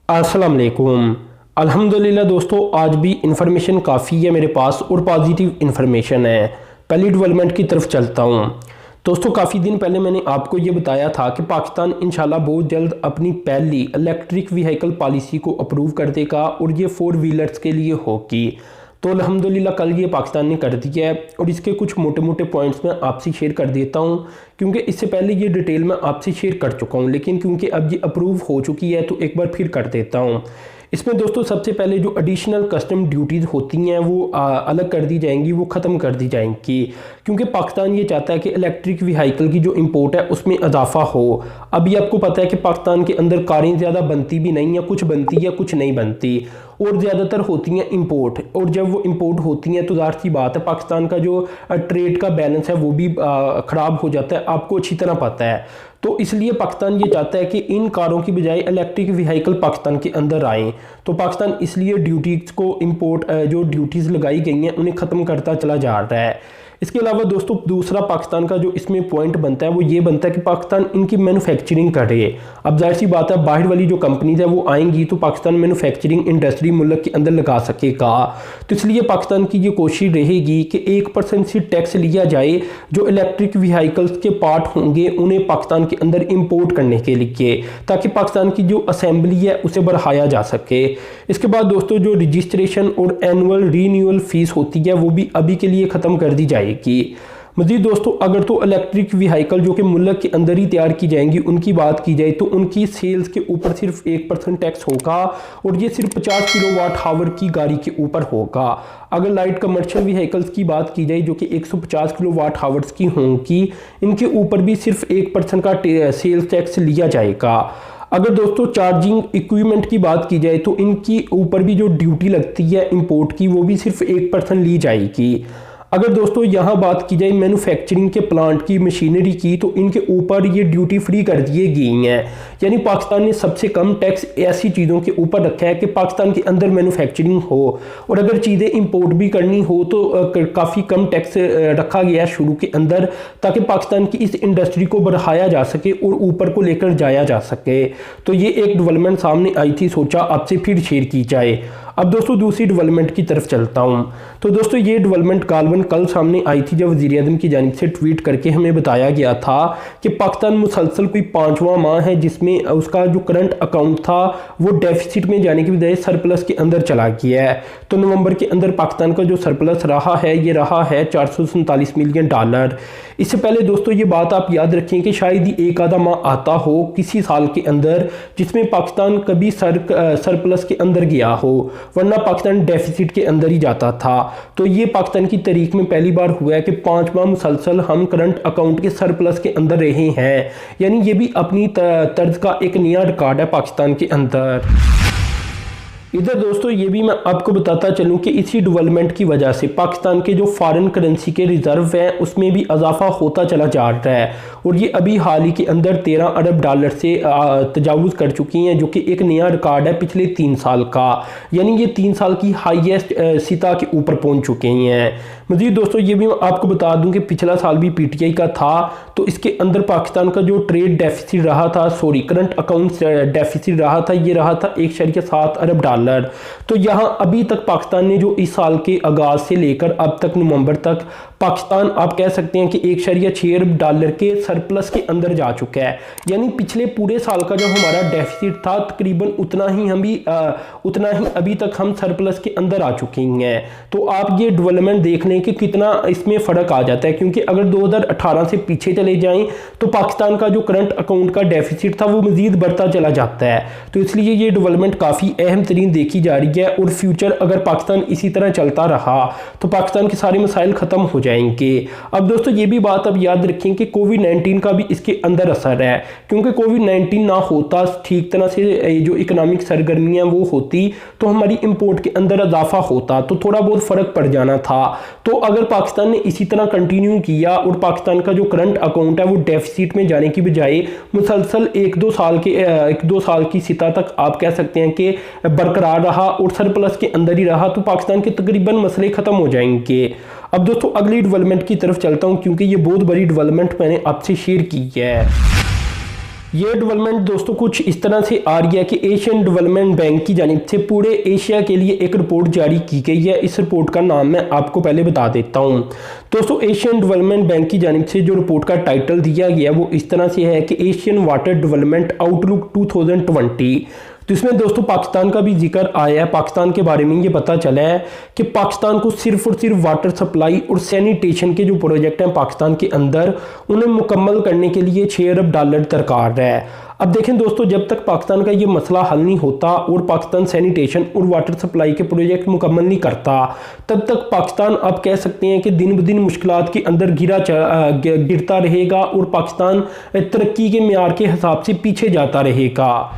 अस्सलाम वालेकुम। अल्हम्दुलिल्लाह दोस्तों, आज भी इंफॉर्मेशन काफ़ी है मेरे पास और पॉजिटिव इंफॉर्मेशन है। पहली डेवलपमेंट की तरफ चलता हूँ। दोस्तों, काफ़ी दिन पहले मैंने आपको ये बताया था कि पाकिस्तान इंशाल्लाह बहुत जल्द अपनी पहली इलेक्ट्रिक व्हीकल पॉलिसी को अप्रूव कर देगा और ये 4 व्हीलर्स के लिए होगी। तो अल्हम्दुलिल्लाह कल ये पाकिस्तान ने कर दिया है और इसके कुछ मोटे मोटे पॉइंट्स मैं आपसे शेयर कर देता हूँ, क्योंकि इससे पहले ये डिटेल मैं आपसे शेयर कर चुका हूँ, लेकिन क्योंकि अब ये अप्रूव हो चुकी है तो एक बार फिर कर देता हूँ। इसमें दोस्तों सबसे पहले जो एडिशनल कस्टम ड्यूटीज़ होती हैं वो अलग कर दी जाएंगी, वो ख़त्म कर दी जाएंगी, क्योंकि पाकिस्तान ये चाहता है कि इलेक्ट्रिक व्हीकल की जो इंपोर्ट है उसमें इजाफा हो। अभी आपको पता है कि पाकिस्तान के अंदर कारें ज़्यादा बनती भी नहीं है, कुछ बनती है कुछ नहीं बनती, और ज़्यादातर होती हैं इंपोर्ट। और जब वो इंपोर्ट होती हैं तो ज़ाहिर सी बात है पाकिस्तान का जो ट्रेड का बैलेंस है वो भी ख़राब हो जाता है, आपको अच्छी तरह पता है। तो इसलिए पाकिस्तान ये चाहता है कि इन कारों की बजाय इलेक्ट्रिक व्हीकल पाकिस्तान के अंदर आएँ। तो पाकिस्तान इसलिए ड्यूटीज़ को इंपोर्ट जो ड्यूटीज़ लगाई गई हैं उन्हें ख़त्म करता चला जा रहा है। इसके अलावा दोस्तों दूसरा पाकिस्तान का जो इसमें पॉइंट बनता है वो ये बनता है कि पाकिस्तान इनकी मैन्युफैक्चरिंग करे। अब जाहिर सी बात है बाहर वाली जो कंपनीज है वो आएंगी तो पाकिस्तान मैन्युफैक्चरिंग इंडस्ट्री मुल्क के अंदर लगा सकेगा। तो इसलिए पाकिस्तान की ये कोशिश रहेगी कि 1% से टैक्स लिया जाए जो इलेक्ट्रिक व्हीकल्स के पार्ट होंगे उन्हें पाकिस्तान के अंदर इंपोर्ट करने के लिए, ताकि पाकिस्तान की जो असेंबली है उसे बढ़ाया जा सके। इसके बाद दोस्तों जो रजिस्ट्रेशन और एनुअल रीन्यूअल फीस होती है वो भी अभी के लिए ख़त्म कर दी जाएगी। मज़ीद दोस्तों अगर तो इलेक्ट्रिक व्हीकल जो कि मुल्क के अंदर ही तैयार की जाएंगी उनकी बात की जाए तो उनकी सेल्स के ऊपर सिर्फ 1% टैक्स होगा और ये सिर्फ 50 किलोवाट हावर की गाड़ी के ऊपर होगा। अगर लाइट कमर्शियल व्हीकल्स की बात की जाए जो कि 150 किलोवाट हावर्स की होंगी, इनके ऊपर भी सिर्फ 1% का सेल्स टैक्स लिया जाएगा। अगर दोस्तों चार्जिंग इक्विपमेंट की बात की जाए तो इनकी ऊपर भी जो ड्यूटी लगती है इंपोर्ट की वो भी सिर्फ 1% ली जाएगी। अगर दोस्तों यहाँ बात की जाए मैन्युफैक्चरिंग के प्लांट की मशीनरी की तो इनके ऊपर ये ड्यूटी फ्री कर दिए गई हैं, यानी पाकिस्तान ने सबसे कम टैक्स ऐसी चीज़ों के ऊपर रखा है कि पाकिस्तान के अंदर मैन्युफैक्चरिंग हो, और अगर चीज़ें इंपोर्ट भी करनी हो तो काफ़ी कम टैक्स रखा गया है शुरू के अंदर, ताकि पाकिस्तान की इस इंडस्ट्री को बढ़ाया जा सके और ऊपर को लेकर जाया जा सके। तो ये एक डेवलपमेंट सामने आई थी, सोचा आपसे फिर शेयर की जाए। अब दोस्तों दूसरी डेवलपमेंट की तरफ चलता हूँ। तो दोस्तों ये डेवलपमेंट गालबन कल सामने आई थी जब वज़ीर-ए-आज़म की जानिब से ट्वीट करके हमें बताया गया था कि पाकिस्तान मुसलसल कोई 5वां माह है जिसमें उसका जो करंट अकाउंट था वो डेफिसिट में जाने की बजाय सरप्लस के अंदर चला गया है। तो नवंबर के अंदर पाकिस्तान का जो सरप्लस रहा है ये रहा है $447 मिलियन। इससे पहले दोस्तों ये बात आप याद रखें कि शायद ही एक आधा माह आता हो किसी साल के अंदर जिसमें पाकिस्तान कभी सरप्लस के अंदर गया हो, वरना पाकिस्तान डेफिसिट के अंदर ही जाता था। तो ये पाकिस्तान की तारीख में पहली बार हुआ है कि 5 माह मुसलसल हम करंट अकाउंट के सरप्लस के अंदर रहे हैं, यानी ये भी अपनी तर्ज का एक नया रिकॉर्ड है पाकिस्तान के अंदर। इधर दोस्तों ये भी मैं आपको बताता चलूं कि इसी डेवलपमेंट की वजह से पाकिस्तान के जो फॉरेन करेंसी के रिजर्व हैं उसमें भी इजाफा होता चला जा रहा है, और ये अभी हाल ही के अंदर $13 अरब से तजावुज़ कर चुकी हैं, जो कि एक नया रिकॉर्ड है पिछले 3 साल का, यानी ये 3 साल की हाईएस्ट सतह के ऊपर पहुंच चुके हैं। मज़ीद दोस्तों ये भी मैं आपको बता दूं कि पिछला साल भी पीटीआई का था, तो इसके अंदर पाकिस्तान का जो ट्रेड डेफिसिट रहा था, करंट अकाउंट डेफिसिट रहा था, ये रहा था $1.7 अरब। तो यहाँ अभी तक पाकिस्तान ने जो इस साल के आगाज से लेकर अब तक नवंबर तक पाकिस्तान आप कह सकते हैं कि $1.6 अरब के सरप्लस के अंदर जा चुका है, यानी पिछले पूरे साल का जो हमारा डेफिसिट था तकरीबन उतना ही अभी तक हम सरप्लस के अंदर आ चुके हैं। तो आप ये डेवलपमेंट देख लें कि कितना इसमें फ़र्क आ जाता है, क्योंकि अगर 2018 से पीछे चले जाएं तो पाकिस्तान का जो करंट अकाउंट का डेफिसिट था वो मज़ीद बढ़ता चला जाता है। तो इसलिए ये डेवलपमेंट काफ़ी अहम तरीन देखी जा रही है, और फ्यूचर अगर पाकिस्तान इसी तरह चलता रहा तो पाकिस्तान के सारे मसाइल ख़त्म हो जाएंगे। अब दोस्तों ये भी बात अब याद रखें कि कोविड-19 का भी इसके अंदर असर है, क्योंकि कोविड-19 ना होता, ठीक तरह से जो इकोनॉमिक सरगर्मियाँ वो होती तो हमारी इंपोर्ट के अंदर इजाफा होता, तो थोड़ा बहुत फ़र्क पड़ जाना था। तो अगर पाकिस्तान ने इसी तरह कंटिन्यू किया और पाकिस्तान का जो करंट अकाउंट है वो डेफिसिट में जाने की बजाय मुसलसल 1-2 साल की सतह तक आप कह सकते हैं कि बरकरार रहा और सरप्लस के अंदर ही रहा, तो पाकिस्तान के तकरीबन मसले ख़त्म हो जाएंगे। अब दोस्तों अगली डेवलपमेंट की तरफ चलता हूं, क्योंकि ये बहुत बड़ी डेवलपमेंट मैंने आपसे शेयर की है। ये डेवलपमेंट दोस्तों कुछ इस तरह से आ रही है कि एशियन डेवलपमेंट बैंक की जानिब से पूरे एशिया के लिए एक रिपोर्ट जारी की गई है। इस रिपोर्ट का नाम मैं आपको पहले बता देता हूं। दोस्तों एशियन डेवलपमेंट बैंक की जानिब से जो रिपोर्ट का टाइटल दिया गया वो इस तरह से है कि एशियन वाटर डेवलपमेंट आउटलुक 2020। तो इसमें दोस्तों पाकिस्तान का भी जिक्र आया है। पाकिस्तान के बारे में ये पता चला है कि पाकिस्तान को सिर्फ और सिर्फ वाटर सप्लाई और सैनिटेशन के जो प्रोजेक्ट हैं पाकिस्तान के अंदर उन्हें मुकम्मल करने के लिए $6 अरब दरकार है। अब देखें दोस्तों, जब तक पाकिस्तान का ये मसला हल नहीं होता और पाकिस्तान सैनिटेशन और वाटर सप्लाई के प्रोजेक्ट मुकम्मल नहीं करता, तब तक पाकिस्तान आप कह सकते हैं कि दिन ब दिन मुश्किलात के अंदर गिरता रहेगा और पाकिस्तान तरक्की के मेयार के हिसाब से पीछे जाता रहेगा।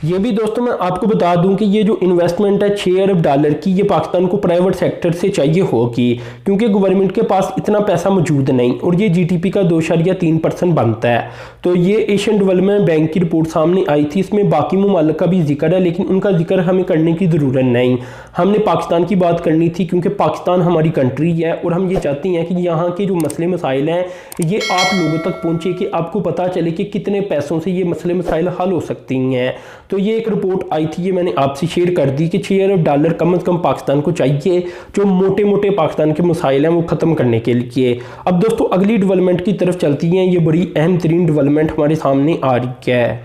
ये भी दोस्तों मैं आपको बता दूं कि ये जो इन्वेस्टमेंट है $6 अरब की, ये पाकिस्तान को प्राइवेट सेक्टर से चाहिए होगी क्योंकि गवर्नमेंट के पास इतना पैसा मौजूद नहीं और ये जीडीपी का 2.3% बनता है। तो ये एशियन डेवलपमेंट बैंक की रिपोर्ट सामने आई थी। इसमें बाकी मुमालिक का भी जिक्र है लेकिन उनका जिक्र हमें करने की ज़रूरत नहीं। हमने पाकिस्तान की बात करनी थी क्योंकि पाकिस्तान हमारी कंट्री है और हम ये चाहते हैं कि यहाँ के जो मसले मसाइल हैं ये आप लोगों तक पहुँचे, कि आपको पता चले कि कितने पैसों से ये मसले मसाइल हल हो सकती हैं। तो ये एक रिपोर्ट आई थी, ये मैंने आपसे शेयर कर दी कि $6 अरब कम से कम पाकिस्तान को चाहिए जो मोटे मोटे पाकिस्तान के मसाइल हैं वो ख़त्म करने के लिए। अब दोस्तों अगली डेवलपमेंट की तरफ चलती हैं। ये बड़ी अहम तरीन डेवलपमेंट हमारे सामने आ रही है।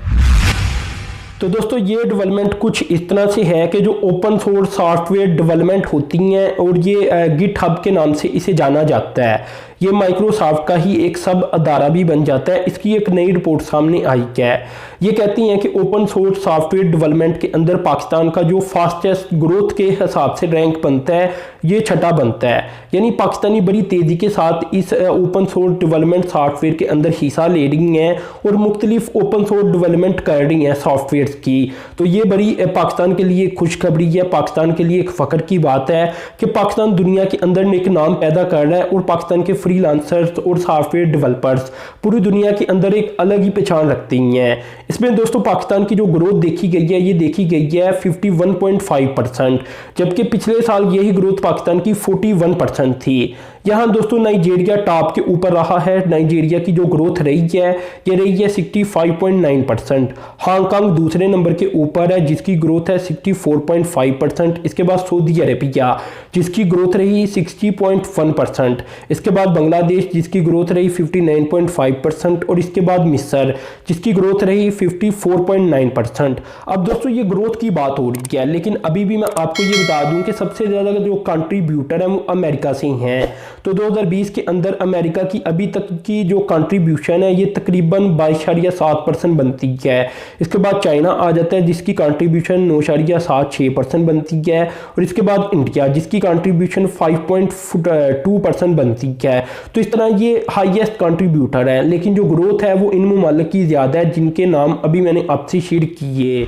तो दोस्तों ये डेवलपमेंट कुछ इस तरह से है कि जो ओपन सोर्स सॉफ्टवेयर डेवलपमेंट होती हैं और ये गिटहब के नाम से इसे जाना जाता है, ये माइक्रोसॉफ्ट का ही एक सब अदारा भी बन जाता है। इसकी एक नई रिपोर्ट सामने आई है। ये कहती हैं कि ओपन सोर्स सॉफ्टवेयर डेवलपमेंट के अंदर पाकिस्तान का जो फास्टेस्ट ग्रोथ के हिसाब से रैंक बनता है ये छठा बनता है। यानी पाकिस्तानी बड़ी तेज़ी के साथ इस ओपन सोर्स डेवलपमेंट सॉफ्टवेयर के अंदर हिस्सा ले रही हैं और मुख्तलिफ ओपन सोर्स डेवलपमेंट कर रही हैं सॉफ्टवेयर की। तो ये बड़ी पाकिस्तान के लिए खुशखबरी है, पाकिस्तान के लिए एक फ़ख्र की बात है कि पाकिस्तान दुनिया के अंदर एक नाम पैदा कर रहा है और पाकिस्तान के फ्रीलांसर्स और सॉफ्टवेयर डेवलपर्स पूरी दुनिया के अंदर एक अलग ही पहचान रखती हैं। इसमें दोस्तों पाकिस्तान की जो ग्रोथ देखी गई है ये देखी गई है 51.5%, जबकि पिछले साल यही ग्रोथ पाकिस्तान की 41% थी। यहाँ दोस्तों नाइजीरिया टॉप के ऊपर रहा है। नाइजीरिया की जो ग्रोथ रही है ये रही है 65.9%। हांगकांग दूसरे नंबर के ऊपर है जिसकी ग्रोथ है 64.5%। इसके बाद सऊदी अरेबिया जिसकी ग्रोथ रही 60.1%। इसके बाद बांग्लादेश जिसकी ग्रोथ रही 59.5% और इसके बाद मिस्र जिसकी ग्रोथ रही 54.9%। अब दोस्तों ये ग्रोथ की बात हो रही है लेकिन अभी भी मैं आपको ये बता दूं कि सबसे ज़्यादा जो कंट्रीब्यूटर है वो अमेरिका से ही हैं। तो 2020 के अंदर अमेरिका की अभी तक की जो कंट्रीब्यूशन है ये तकरीबन 22.7% बनती है। इसके बाद चाइना आ जाता है जिसकी कंट्रीब्यूशन 9.76% बनती है और इसके बाद इंडिया जिसकी कंट्रीब्यूशन 5.2% बनती है। तो इस तरह ये हाईएस्ट कंट्रीब्यूटर है लेकिन जो ग्रोथ है वो इन मुमालिक की ज़्यादा है जिनके नाम अभी मैंने आपसे शेयर किए।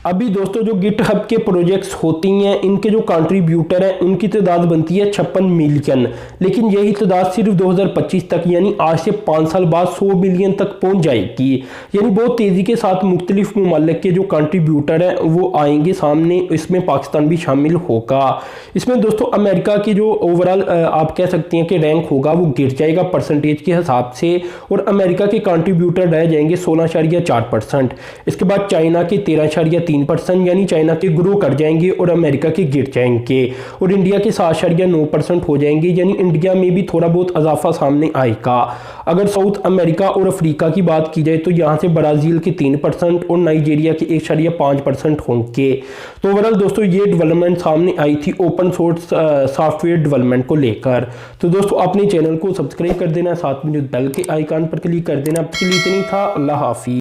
अभी दोस्तों जो गिटहब के प्रोजेक्ट्स होती हैं इनके जो कंट्रीब्यूटर हैं उनकी तादाद बनती है 56 मिलियन, लेकिन यही तादाद सिर्फ 2025 तक यानी आज से 5 साल बाद 100 मिलियन तक पहुंच जाएगी। यानी बहुत तेज़ी के साथ मुख्तलिफ ममालिक के जो कंट्रीब्यूटर हैं वो आएंगे सामने, इसमें पाकिस्तान भी शामिल होगा। इसमें दोस्तों अमेरिका की जो ओवरऑल आप कह सकते हैं कि रैंक होगा वो गिर जाएगा परसेंटेज के हिसाब से और अमेरिका के कंट्रीब्यूटर रह जाएंगे 16.4%। इसके बाद चाइना के 13.3% यानी चाइना के ग्रो कर जाएंगे और अमेरिका के गिर जाएंगे और इंडिया के 7.9% हो जाएंगे यानी इंडिया में भी थोड़ा बहुत इजाफा सामने आएगा। अगर साउथ अमेरिका और अफ्रीका की बात की जाए तो यहाँ से ब्राज़ील के 3% और नाइजीरिया के 1.5% होंगे। तो ओवरऑल दोस्तों ये डेवलपमेंट सामने आई थी ओपन सोर्स सॉफ्टवेयर डेवलपमेंट को लेकर। तो दोस्तों अपने चैनल को सब्सक्राइब कर देना, साथ में जो बेल के आइकन पर क्लिक कर देना। अब के लिए इतना ही था। अल्लाह हाफिज़।